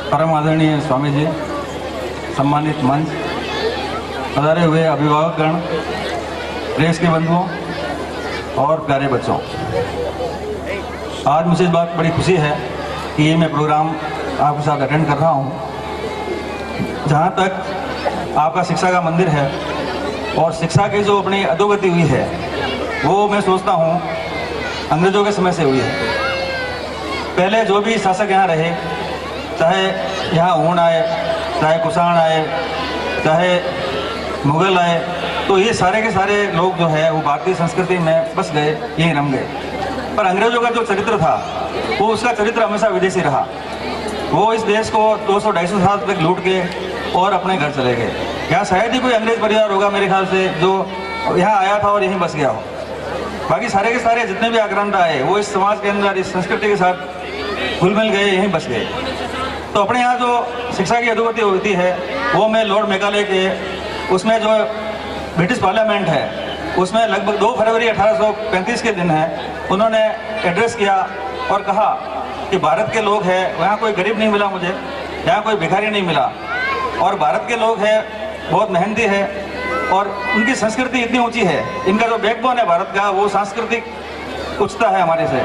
परम आदरणीय स्वामी जी, सम्मानित मंच, पधारे हुए अभिभावकगण, प्रेस के बंधुओं और प्यारे बच्चों, आज मुझे इस बात बड़ी खुशी है कि ये मैं प्रोग्राम आपके साथ अटेंड कर रहा हूँ। जहाँ तक आपका शिक्षा का मंदिर है और शिक्षा की जो अपनी अधोगति हुई है वो मैं सोचता हूँ अंग्रेजों के समय से हुई है। पहले जो भी शासक यहाँ रहे, चाहे यहाँ हूण आए, चाहे कुषाण आए, चाहे मुगल आए, तो ये सारे के सारे लोग जो है वो भारतीय संस्कृति में बस गए, यहीं रम गए। पर अंग्रेजों का जो चरित्र था वो उसका चरित्र हमेशा विदेशी रहा। वो इस देश को 200-250 साल तक लूट के और अपने घर चले गए। यहाँ शायद ही कोई अंग्रेज परिवार होगा मेरे ख्याल से जो यहाँ आया था और यहीं बस गया हो। बाकी सारे के सारे जितने भी आक्रांत आए वो इस समाज के अंदर, इस संस्कृति के साथ घुल मिल गए, यहीं बस गए। तो अपने यहाँ जो शिक्षा की अधोगति होती है वो मैं लॉर्ड मेकाले के उसमें जो ब्रिटिश पार्लियामेंट है उसमें लगभग 2 फरवरी 1835 के दिन है, उन्होंने एड्रेस किया और कहा कि भारत के लोग हैं, यहाँ कोई गरीब नहीं मिला मुझे, यहाँ कोई भिखारी नहीं मिला, और भारत के लोग हैं बहुत मेहनती है और उनकी संस्कृति इतनी ऊंची है, इनका जो बैकबोन है भारत का वो सांस्कृतिक उच्चता है हमारे से,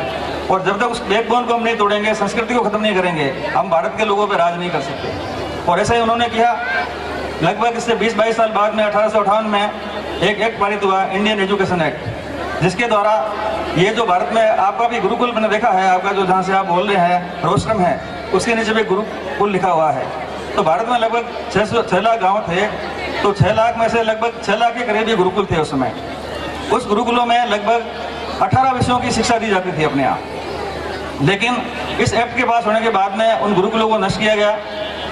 और जब तक उस बैकबोन को हम नहीं तोड़ेंगे, संस्कृति को खत्म नहीं करेंगे, हम भारत के लोगों पर राज नहीं कर सकते। और ऐसा ही उन्होंने किया। लगभग इससे 20-22 साल बाद में 1858 में एक एक्ट पारित हुआ, इंडियन एजुकेशन एक्ट, जिसके द्वारा ये जो भारत में आपका भी गुरुकुल मैंने देखा है, आपका जो जहाँ से आप बोल रहे हैं रोस्ट्रम है, उसके नीचे भी गुरुकुल लिखा हुआ है। तो भारत में लगभग 6 लाख गाँव थे, तो 6 लाख में से लगभग 6 लाख के करीब ही गुरुकुल थे उस समय। उस गुरुकुलों में लगभग 18 विषयों की शिक्षा दी जाती थी अपने यहाँ। लेकिन इस एक्ट के पास होने के बाद में उन गुरुकुलों को नष्ट किया गया,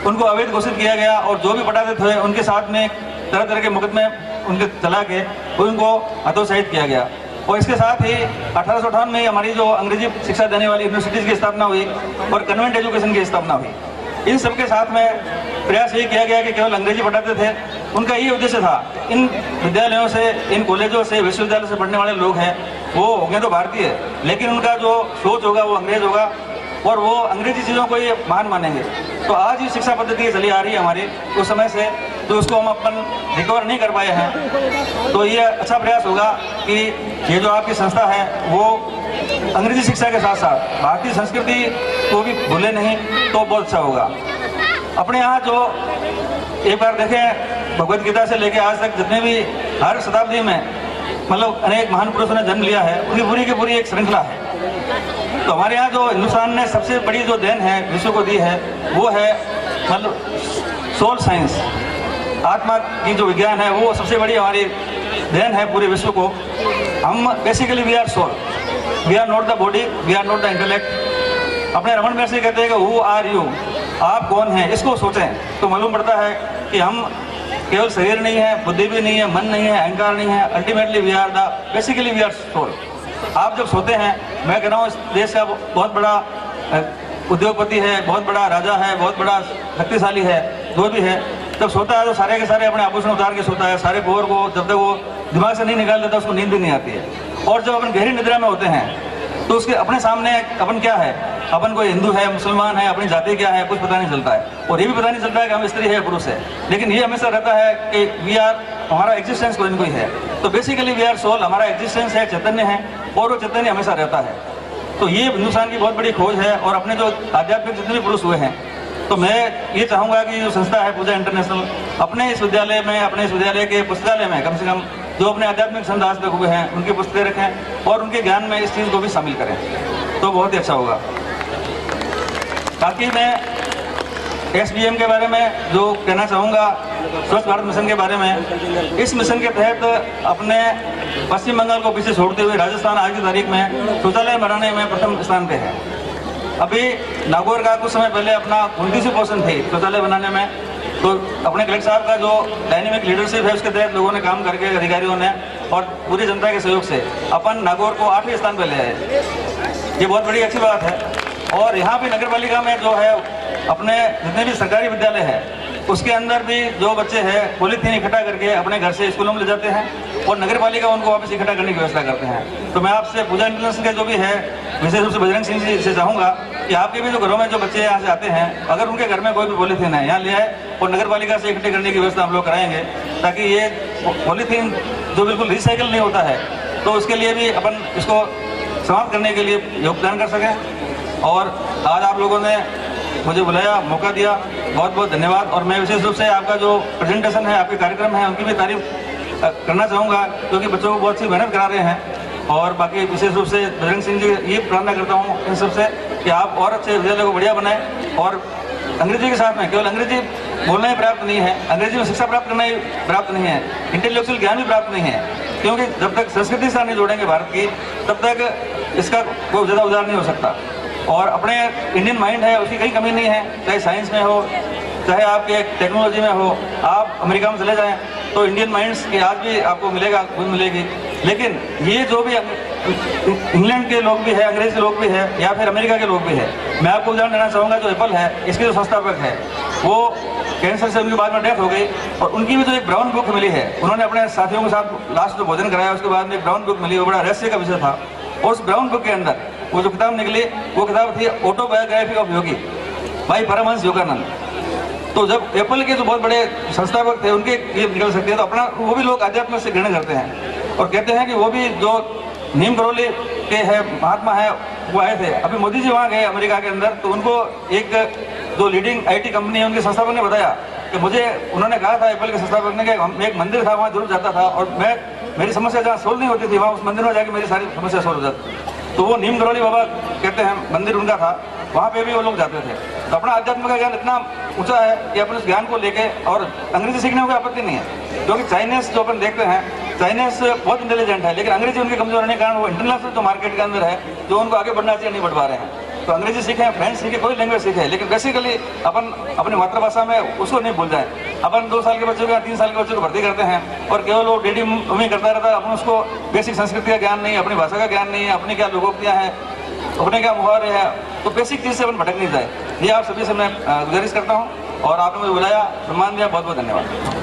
उनको अवैध घोषित किया गया, और जो भी पढ़ाते थे उनके साथ में तरह तरह के मुकदमे उनके चला के उनको हतोत्साहित किया गया। और इसके साथ ही 1858 में हमारी जो अंग्रेजी शिक्षा देने वाली यूनिवर्सिटीज़ की स्थापना हुई और कन्वेंट एजुकेशन की स्थापना हुई। इन सब के साथ में प्रयास ये किया गया कि केवल अंग्रेजी पढ़ाते थे, उनका ये उद्देश्य था इन विद्यालयों से, इन कॉलेजों से, विश्वविद्यालय से पढ़ने वाले लोग हैं वो होंगे तो भारतीय, लेकिन उनका जो सोच होगा वो अंग्रेज होगा और वो अंग्रेजी चीज़ों को ये महान मानेंगे। तो आज ये शिक्षा पद्धति चली आ रही है हमारी उस समय से, तो उसको हम अपन रिकवर नहीं कर पाए हैं। तो ये अच्छा प्रयास होगा कि ये जो आपकी संस्था है वो अंग्रेजी शिक्षा के साथ साथ भारतीय संस्कृति को भी भूले नहीं, तो बहुत अच्छा होगा। अपने यहाँ जो एक बार देखें, भगवद गीता से लेके आज तक जितने भी हर शताब्दी में मतलब अनेक महान पुरुषों ने जन्म लिया है, उनकी पूरी की पूरी एक श्रृंखला है। तो हमारे यहाँ जो हिंदुस्तान ने सबसे बड़ी जो देन है विश्व को दी है वो है मतलब सोल साइंस, आत्मा की जो विज्ञान है वो सबसे बड़ी हमारी देन है पूरे विश्व को। हम basically we are soul, we are not the body, we are not the intellect. अपने रमन महर्षि कहते हैं कि हु आर यू, आप कौन हैं, इसको सोचें तो मालूम पड़ता है कि हम केवल शरीर नहीं है, बुद्धि भी नहीं है, मन नहीं है, अहंकार नहीं है, ultimately we are the basically we are soul. आप जब सोते हैं, मैं कह रहा हूँ इस देश का बहुत बड़ा उद्योगपति है, बहुत बड़ा राजा है, बहुत बड़ा शक्तिशाली है, जो भी है, जब सोता है तो सारे के सारे अपने आभूषण उतार के सोता है, सारे बोर को जब तक वो दिमाग से नहीं निकाल देता उसको नींद भी नहीं आती है। और जब अपन गहरी निद्रा में होते हैं तो उसके अपने सामने अपन क्या है, अपन कोई हिंदू है, मुसलमान है, अपनी जाति क्या है, कुछ पता नहीं चलता है, और ये भी पता नहीं चलता है कि हम स्त्री है पुरुष है, लेकिन ये हमेशा रहता है कि वी आर, हमारा एग्जिस्टेंस कोई न कोई है। तो बेसिकली वी आर सोल, हमारा एग्जिस्टेंस है, चैतन्य है, और वो चैतन्य हमेशा रहता है। तो ये हिंदुस्तान की बहुत बड़ी खोज है। और अपने जो आध्यात्मिक जितने भी पुरुष हुए हैं, तो मैं ये चाहूँगा कि जो संस्था है पूजा इंटरनेशनल, अपने इस विद्यालय में, अपने इस विद्यालय के पुस्तकालय में कम से कम जो अपने आध्यात्मिक संत आज तक हुए हैं उनकी पुस्तकें रखें और उनके ज्ञान में इस चीज़ को भी शामिल करें, तो बहुत ही अच्छा होगा। बाकी मैं SBM के बारे में जो कहना चाहूँगा, स्वच्छ भारत मिशन के बारे में, इस मिशन के तहत अपने पश्चिम बंगाल को पीछे छोड़ते हुए राजस्थान आज की तारीख में शौचालय बनाने में प्रथम स्थान पे है। अभी नागौर का कुछ समय पहले अपना 29वीं पोजीशन थी शौचालय बनाने में, तो अपने कलेक्टर साहब का जो डायनेमिक लीडरशिप है उसके तहत लोगों ने काम करके, अधिकारियों ने और पूरी जनता के सहयोग से अपन नागौर को 8वें स्थान पर ले आए। ये बहुत बड़ी अच्छी बात है। और यहाँ भी नगर पालिका में जो है अपने जितने भी सरकारी विद्यालय है उसके अंदर भी जो बच्चे हैं पॉलीथीन इकट्ठा करके अपने घर से स्कूलों में ले जाते हैं और नगर पालिका उनको वापस इकट्ठा करने की व्यवस्था करते हैं। तो मैं आपसे पूजा इंटरनेशनल के जो भी है, विशेष रूप से बजरंग सिंह जी से चाहूँगा कि आपके भी जो घरों में जो बच्चे यहाँ से आते हैं, अगर उनके घर में कोई भी पॉलीथीन है यहाँ ले आए और नगर पालिका से इकट्ठे करने की व्यवस्था हम लोग कराएंगे, ताकि ये पॉलीथीन जो बिल्कुल रिसाइकिल नहीं होता है, तो उसके लिए भी अपन इसको समाप्त करने के लिए योगदान कर सकें। और आज आप लोगों ने मुझे बुलाया, मौका दिया, बहुत बहुत धन्यवाद। और मैं विशेष रूप से आपका जो प्रेजेंटेशन है, आपके कार्यक्रम है, उनकी भी तारीफ करना चाहूँगा, क्योंकि बच्चों को बहुत सी मेहनत करा रहे हैं। और बाकी विशेष रूप से बजरंग सिंह जी ये प्रार्थना करता हूँ इन सबसे कि आप और अच्छे विद्यालय को बढ़िया बनाएं। और अंग्रेजी के साथ में केवल अंग्रेजी बोलना ही पर्याप्त नहीं है, अंग्रेजी में शिक्षा प्राप्त करना ही पर्याप्त नहीं है, इंटेलेक्चुअल ज्ञान भी प्राप्त नहीं है, क्योंकि जब तक संस्कृति से नहीं जोड़ेंगे भारत की, तब तक इसका कोई ज़्यादा उदार नहीं हो सकता। और अपने इंडियन माइंड है, उसकी कहीं कमी नहीं है, चाहे साइंस में हो, चाहे आपके टेक्नोलॉजी में हो। आप अमेरिका में चले जाएं तो इंडियन माइंड्स की आज भी आपको मिलेगा, खुद मिलेगी। लेकिन ये जो भी इंग्लैंड के लोग भी है, अंग्रेज के लोग भी है, या फिर अमेरिका के लोग भी है, मैं आपको उदाहरण देना चाहूँगा। जो एप्पल है, इसके जो संस्थापक है, वो कैंसर से उनके बाद में डेथ हो गई, और उनकी भी जो एक ब्राउन बुक मिली है, उन्होंने अपने साथियों के साथ लास्ट जो भोजन कराया, उसके बाद में एक ब्राउन बुक मिली, वो बड़ा रहस्य का विषय था। और उस ब्राउन बुक के अंदर वो जो किताब निकली, वो किताब थी ऑटोबायोग्राफी ऑफ योगी भाई परमहंस योगानंद। तो जब एप्पल के जो बहुत बड़े संस्थापक थे, उनके ये निकल सकते हैं, तो अपना वो भी लोग आध्यात्म से घृणा करते हैं और कहते हैं कि वो भी जो नीम करोली के है महात्मा है, वो आए थे। अभी मोदी जी वहाँ गए अमेरिका के अंदर, तो उनको एक जो लीडिंग IT कंपनी है, उनके संस्थापक ने बताया कि मुझे, उन्होंने कहा था एप्पल के संस्थापक ने कि एक मंदिर था, वहाँ जरूर जाता था, और मेरी समस्या जहाँ सोल्व नहीं होती थी, वहाँ उस मंदिर में जाके मेरी सारी समस्या सोल्व हो जाती। तो वो नीम करोली बाबा कहते हैं मंदिर उनका था, वहाँ पे भी वो लोग जाते थे। तो अपना अध्यात्म का ज्ञान इतना ऊंचा है कि अपन उस ज्ञान को लेके, और अंग्रेजी सीखने में कोई आपत्ति नहीं है, क्योंकि चाइनीज जो अपन देखते हैं, चाइनीज बहुत इंटेलिजेंट है, लेकिन अंग्रेजी उनके कमजोर होने के कारण वो इंटरनेशनल जो मार्केट के अंदर है, जो उनको आगे बढ़ना चाहिए, नहीं बढ़ पा रहे हैं। तो अंग्रेजी सीखें, फ्रेंच सीखे, कोई लैंग्वेज सीखे, लेकिन बेसिकली अपन अपनी मातृभाषा में उसको नहीं भूल जाए। अपन 2 साल के बच्चों को या 3 साल के बच्चों को भर्ती करते हैं और केवल वो डेडी मम्मी करता रहता है, अपन उसको बेसिक संस्कृति का ज्ञान नहीं है, अपनी भाषा का ज्ञान नहीं है, अपनी क्या लोकोक्तियाँ हैं, अपने क्या मुहावरे है, तो बेसिक चीज़ से अपन भटक नहीं जाए। ये आप सभी से मैं गुजारिश करता हूँ, और आपने मुझे बुलाया, सम्मान दिया, बहुत बहुत धन्यवाद।